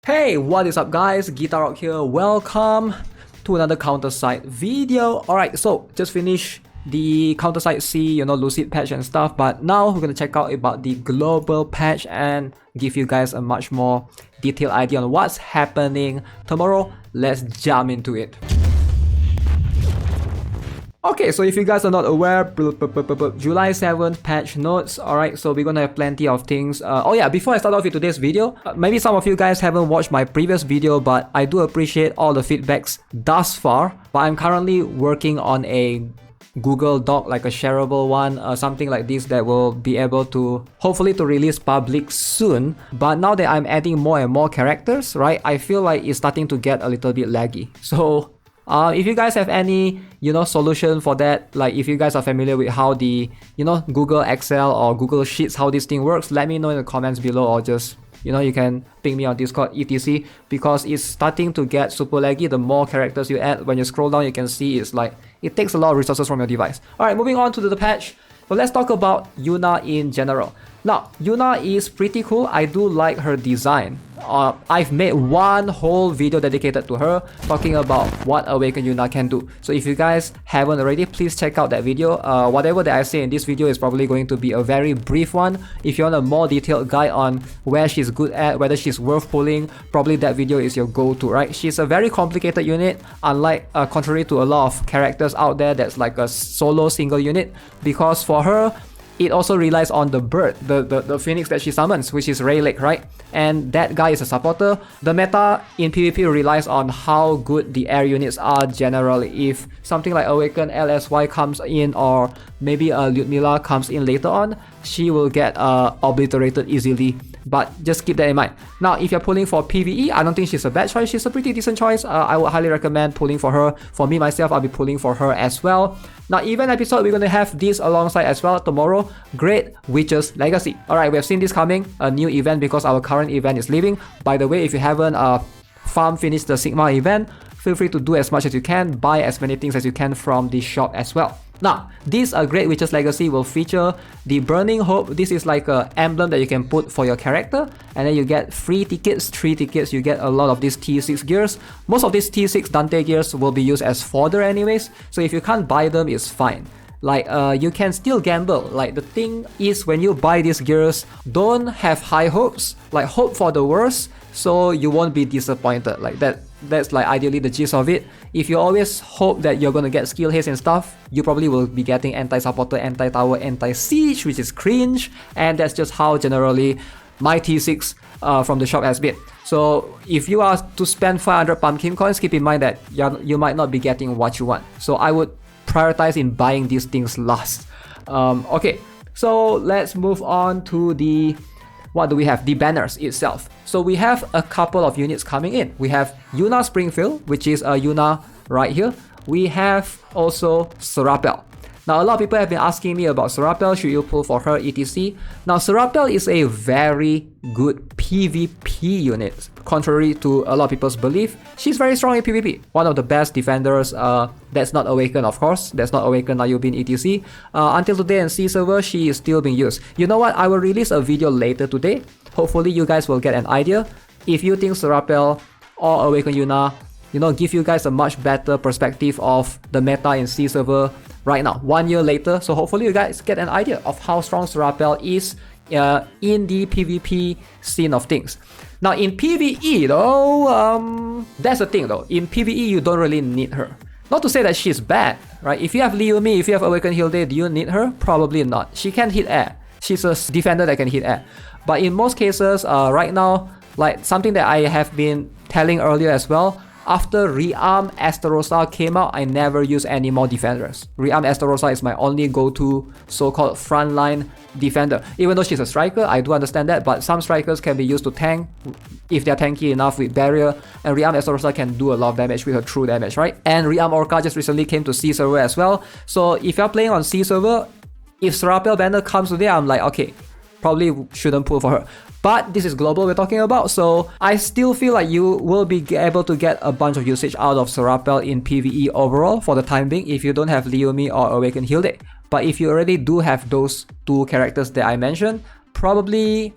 Hey, what is up guys? GuitarRock here. Welcome to another counter-side video. Alright, so just finished the counter-side C, Lucid patch and stuff, but now we're gonna check out about the global patch and give you guys a much more detailed idea on what's happening tomorrow. Let's jump into it. Okay, so if you guys are not aware, July 7th patch notes. Alright, so we're gonna have plenty of things. Oh yeah, before I start off with today's video, maybe some of you guys haven't watched my previous video, but I do appreciate all the feedbacks thus far. But I'm currently working on a Google Doc, like a shareable one, something like this that will be able to hopefully to release public soon. But now that I'm adding more and more characters, right, I feel like it's starting to get a little bit laggy. So if you guys have any, solution for that, like if you guys are familiar with how the, Google Excel or Google Sheets, how this thing works, let me know in the comments below, or just, you can ping me on Discord, etc. Because it's starting to get super laggy. The more characters you add, when you scroll down, you can see it's like, it takes a lot of resources from your device. Alright, moving on to the patch. So let's talk about Yuna in general. Now, Yuna is pretty cool. I do like her design. I've made one whole video dedicated to her, talking about what Awakened Yuna can do. So if you guys haven't already, please check out that video. Whatever that I say in this video is probably going to be a very brief one. If you want a more detailed guide on where she's good at, whether she's worth pulling, probably that video is your go-to, right? She's a very complicated unit, unlike contrary to a lot of characters out there that's like a solo single unit, because for her, it also relies on the bird, the phoenix that she summons, which is Rayleigh, right? And that guy is a supporter. The meta in PvP relies on how good the air units are generally. If something like Awakened LSY comes in, or maybe Ludmilla comes in later on, she will get obliterated easily. But just keep that in mind. Now, if you're pulling for PvE, I don't think she's a bad choice. She's a pretty decent choice. I would highly recommend pulling for her. For me, myself, I'll be pulling for her as well. Now, event episode, we're going to have this alongside as well tomorrow. Great Witch's Legacy. Alright, we have seen this coming. A new event because our current event is leaving. By the way, if you haven't finished the Sigma event, feel free to do as much as you can. Buy as many things as you can from the shop as well. Now, this Great Witch's Legacy will feature the Burning Hope. This is like an emblem that you can put for your character, and then you get free tickets, 3 tickets. You get a lot of these T6 gears. Most of these T6 Dante gears will be used as fodder anyways, so if you can't buy them, it's fine. Like, you can still gamble. Like, the thing is, when you buy these gears, don't have high hopes. Like, hope for the worst, so you won't be disappointed. Like that's like ideally the gist of it. If you always hope that you're gonna get skill haste and stuff, you probably will be getting anti-supporter, anti-tower, anti-siege, which is cringe, and that's just how generally my T6 from the shop has been. So if you are to spend 500 pumpkin coins, keep in mind that you might not be getting what you want. So I would prioritize in buying these things last. Okay, so let's move on to the, what do we have? The banners itself. So we have a couple of units coming in. We have Yuna Springfield, which is a Yuna right here. We have also Serapel. Now, a lot of people have been asking me about Serapel. Should you pull for her, etc. Now, Serapel is a very good PvP unit. Contrary to a lot of people's belief, she's very strong in PvP. One of the best defenders. That's not Awakened, of course. That's not Awakened, now you've been etc. Until today in C server, she is still being used. You know what? I will release a video later today. Hopefully, you guys will get an idea. If you think Serapel or Awakened Yuna, give you guys a much better perspective of the meta in C server right now, 1 year later. So hopefully you guys get an idea of how strong Serapel is in the PvP scene of things. Now in PvE though, that's the thing though. In PvE you don't really need her. Not to say that she's bad, right? If you have Liumi, if you have Awakened Hilde, do you need her? Probably not. She can hit air. She's a defender that can hit air. But in most cases, right now, like something that I have been telling earlier as well, after Rearm Estarossa came out, I never use any more defenders. Rearm Estarossa is my only go-to so-called frontline defender. Even though she's a striker, I do understand that, but some strikers can be used to tank if they're tanky enough with barrier, and Rearm Estarossa can do a lot of damage with her true damage, right? And Rearm Orca just recently came to C server as well. So if you're playing on C server, if Serapel banner comes today, I'm like, okay, probably shouldn't pull for her. But this is global we're talking about, so I still feel like you will be able to get a bunch of usage out of Serapel in PvE overall for the time being if you don't have Liumi or Awakened Hilde. But if you already do have those 2 characters that I mentioned, probably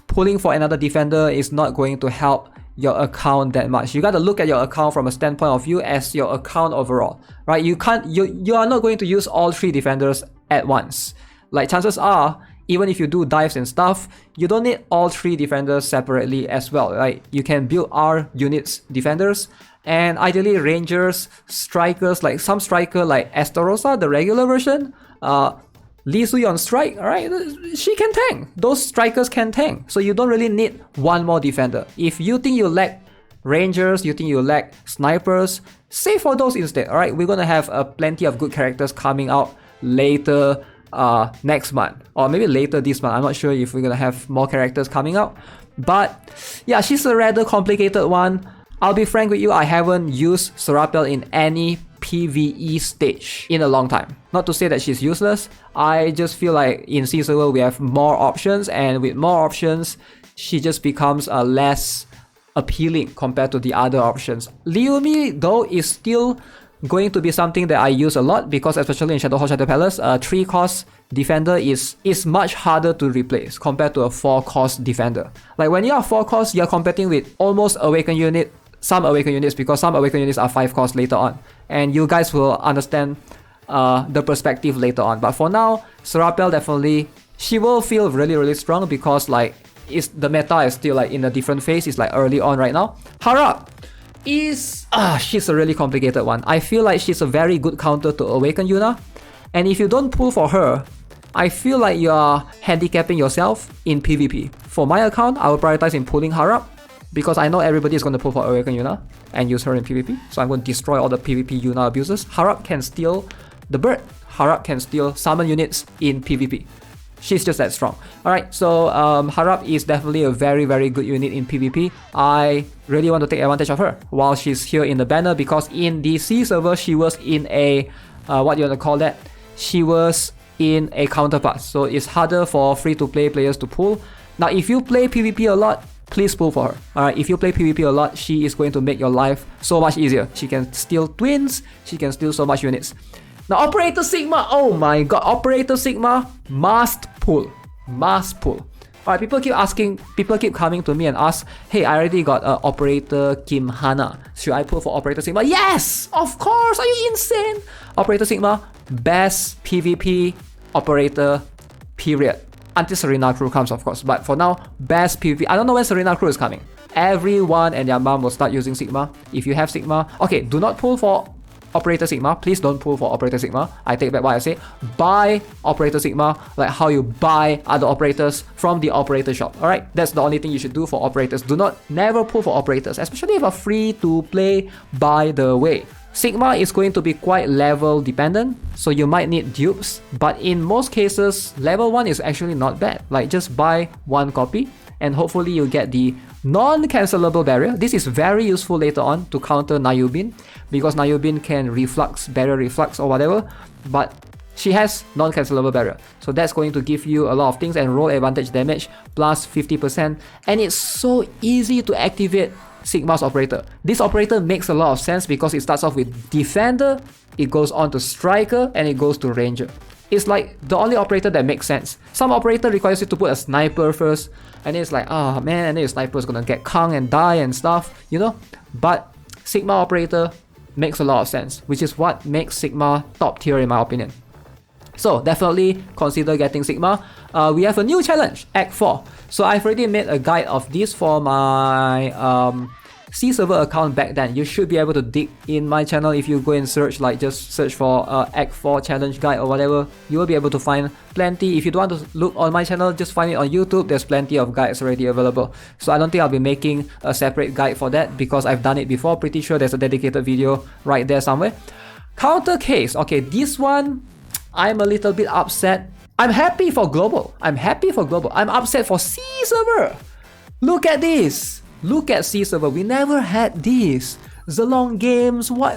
pulling for another defender is not going to help your account that much. You got to look at your account from a standpoint of view as your account overall, right? You are not going to use all 3 defenders at once. Like chances are, even if you do dives and stuff, you don't need all 3 defenders separately as well, right? You can build R units defenders, and ideally rangers, strikers, like some striker like Estarossa, the regular version, Lee Sui on strike, alright, she can tank. Those strikers can tank. So you don't really need one more defender. If you think you lack rangers, you think you lack snipers, save for those instead, alright? We're gonna have plenty of good characters coming out later next month, or maybe later this month. I'm not sure if we're gonna have more characters coming out. But yeah, she's a rather complicated one. I'll be frank with you, I haven't used Serapel in any PvE stage in a long time. Not to say that she's useless, I just feel like in Sea Server we have more options, and with more options, she just becomes less appealing compared to the other options. Liumi though is still going to be something that I use a lot, because especially in Shadowhawk Shadow Palace, a 3-cost defender is much harder to replace compared to a 4-cost defender. Like when you are 4-cost, you're competing with almost Awakened unit, some Awakened units, because some Awakened units are 5-cost later on. And you guys will understand the perspective later on. But for now, Serapel definitely, she will feel really, really strong, because like the meta is still like in a different phase. It's like early on right now. HARAB is she's a really complicated one. I feel like she's a very good counter to Awakened Yuna, and if you don't pull for her, I feel like you are handicapping yourself in PvP. For my account, I will prioritize in pulling HARAB, because I know everybody is going to pull for Awakened Yuna and use her in PvP, so I'm going to destroy all the PvP Yuna abusers. HARAB can steal the bird. HARAB can steal summon units in PvP. She's just that strong. Alright, so HARAB is definitely a very, very good unit in PvP. I really want to take advantage of her while she's here in the banner, because in the Sea server, she was in a, what do you want to call that? She was in a counterpart, so it's harder for free-to-play players to pull. Now, if you play PvP a lot, please pull for her. Alright, if you play PvP a lot, she is going to make your life so much easier. She can steal twins, she can steal so much units. Now, Operator Sigma, oh my god, Operator Sigma must pull. Must pull. Alright, people keep coming to me and ask, hey, I already got Operator Kim Hana. Should I pull for Operator Sigma? Yes! Of course! Are you insane? Operator Sigma, best PvP operator, period. Until Serena Crew comes, of course. But for now, best PvP. I don't know when Serena Crew is coming. Everyone and their mom will start using Sigma. If you have Sigma, okay, do not pull for Operator Sigma. Please don't pull for Operator Sigma. I take back what I say. Buy Operator Sigma like how you buy other operators from the operator shop. Alright, that's the only thing you should do for operators. Never pull for operators, especially if you're free to play. By the way, Sigma is going to be quite level dependent, so you might need dupes, but in most cases, level 1 is actually not bad. Like, just buy 1 copy and hopefully you get the non-cancelable barrier. This is very useful later on to counter Nayubin, because Nayubin can reflux, barrier reflux or whatever, but she has non-cancelable barrier. So that's going to give you a lot of things, and roll advantage damage plus 50%, and it's so easy to activate Sigma's operator. This operator makes a lot of sense because it starts off with defender, it goes on to striker, and it goes to ranger. It's like the only operator that makes sense. Some operator requires you to put a sniper first, and it's like, oh man, and then your sniper is gonna get kung and die and stuff, you know? But Sigma operator makes a lot of sense, which is what makes Sigma top tier in my opinion. So definitely consider getting Sigma. We have a new challenge, Act 4. So I've already made a guide of this for my Sea server account back then. You should be able to dig in my channel if you go and search, like just search for Act 4 challenge guide or whatever. You will be able to find plenty. If you don't want to look on my channel, just find it on YouTube. There's plenty of guides already available. So I don't think I'll be making a separate guide for that because I've done it before. Pretty sure there's a dedicated video right there somewhere. Counter case. Okay, this one I'm a little bit upset. I'm happy for global. I'm upset for Sea server. Look at this. Look at Sea server. We never had this. Zilong games. Why?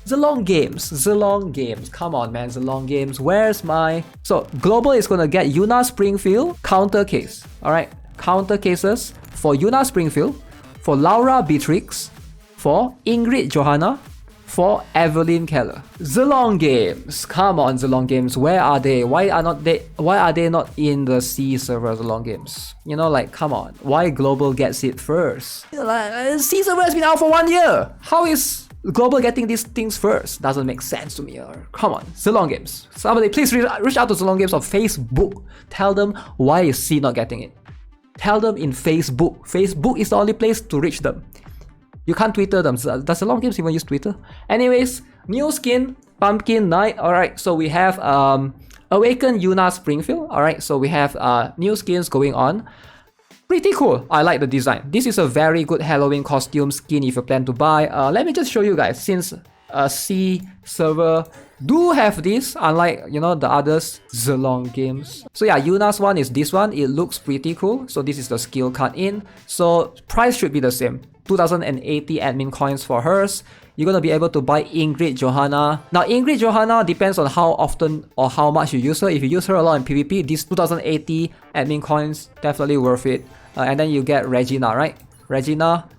Zilong games. Come on, man. Zilong games. Where's my... So, global is gonna get Yuna Springfield counter case. Alright. Counter cases for Yuna Springfield, for Laura Beatrix, for Ingrid Johanna, for Evelyn Keller. Zilong Games. Come on, Zilong Games. Where are they? Why are they not in the C server, Zilong Games? You know, like, come on. Why Global gets it first? You know, like, C server has been out for 1 year. How is Global getting these things first? Doesn't make sense to me. Come on, Zilong Games. Somebody please reach out to Zilong Games on Facebook. Tell them why is C not getting it. Tell them in Facebook. Facebook is the only place to reach them. You can't Twitter them. Does Zilong Games even use Twitter? Anyways, new skin, Pumpkin Knight. Alright, so we have Awakened Yuna Springfield. Alright, so we have new skins going on. Pretty cool. I like the design. This is a very good Halloween costume skin if you plan to buy. Let me just show you guys, since C server do have this, unlike, you know, the others, Zilong Games. So yeah, Yuna's one is this one. It looks pretty cool. So this is the skill cut in. So price should be the same. 2080 admin coins for hers. You're gonna be able to buy Ingrid Johanna. Now Ingrid Johanna depends on how often or how much you use her. If you use her a lot in PvP, this 2080 admin coins definitely worth it. And then you get Regina, right? Regina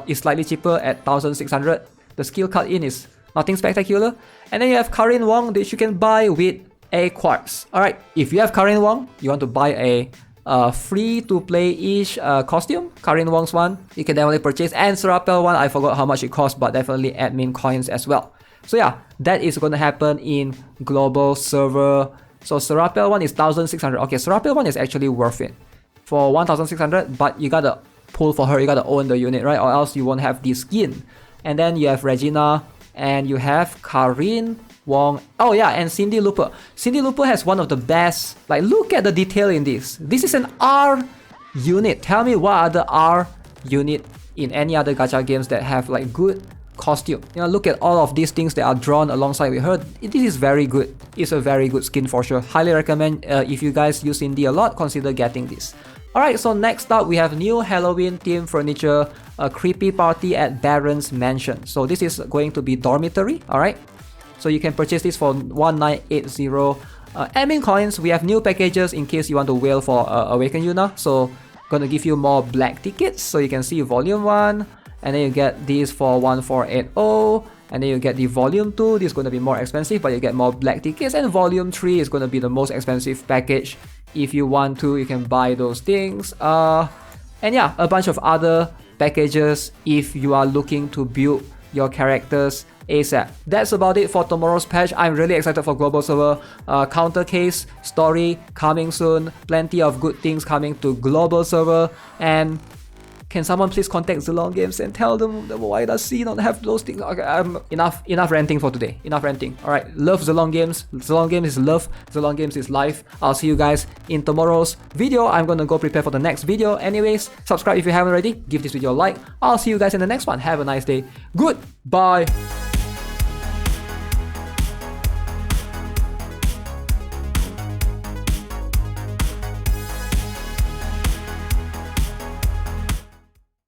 is slightly cheaper at 1600. The skill cut in is nothing spectacular. And then you have Karin Wong, which you can buy with a quartz. Alright, if you have Karin Wong, you want to buy a free to play-ish costume, Karin Wong's one, you can definitely purchase. And Serapel one, I forgot how much it costs, but definitely admin coins as well. So yeah, that is going to happen in global server. So Serapel one is 1600. Okay, Serapel one is actually worth it for 1600, but you gotta pull for her, you gotta own the unit, right? Or else you won't have the skin. And then you have Regina, and you have Karin Wong. Oh yeah, and Cindy Looper. Cindy Looper has one of the best, like, look at the detail in this. This is an R unit. Tell me what other R unit in any other gacha games that have like good costume. You know, look at all of these things that are drawn alongside with her. This is very good. It's a very good skin for sure. Highly recommend. If you guys use Cindy a lot, consider getting this. Alright, so next up we have new Halloween themed furniture, a creepy party at Baron's Mansion. So this is going to be dormitory, alright? So you can purchase this for 1980 admin coins. We have new packages in case you want to whale for Awakened Yuna. So gonna give you more black tickets. So you can see volume 1, and then you get these for 1480. And then you get the volume 2, this is going to be more expensive, but you get more black tickets. And volume 3 is going to be the most expensive package. If you want to, you can buy those things. And yeah, a bunch of other packages if you are looking to build your characters ASAP. That's about it for tomorrow's patch. I'm really excited for global server. Counter case story coming soon. Plenty of good things coming to global server. And can someone please contact Zilong Games and tell them why does C not have those things? Okay, enough ranting for today. Enough ranting. Alright, love Zilong Games. Zilong Games is love. Zilong Games is life. I'll see you guys in tomorrow's video. I'm gonna go prepare for the next video. Anyways, subscribe if you haven't already. Give this video a like. I'll see you guys in the next one. Have a nice day. Goodbye.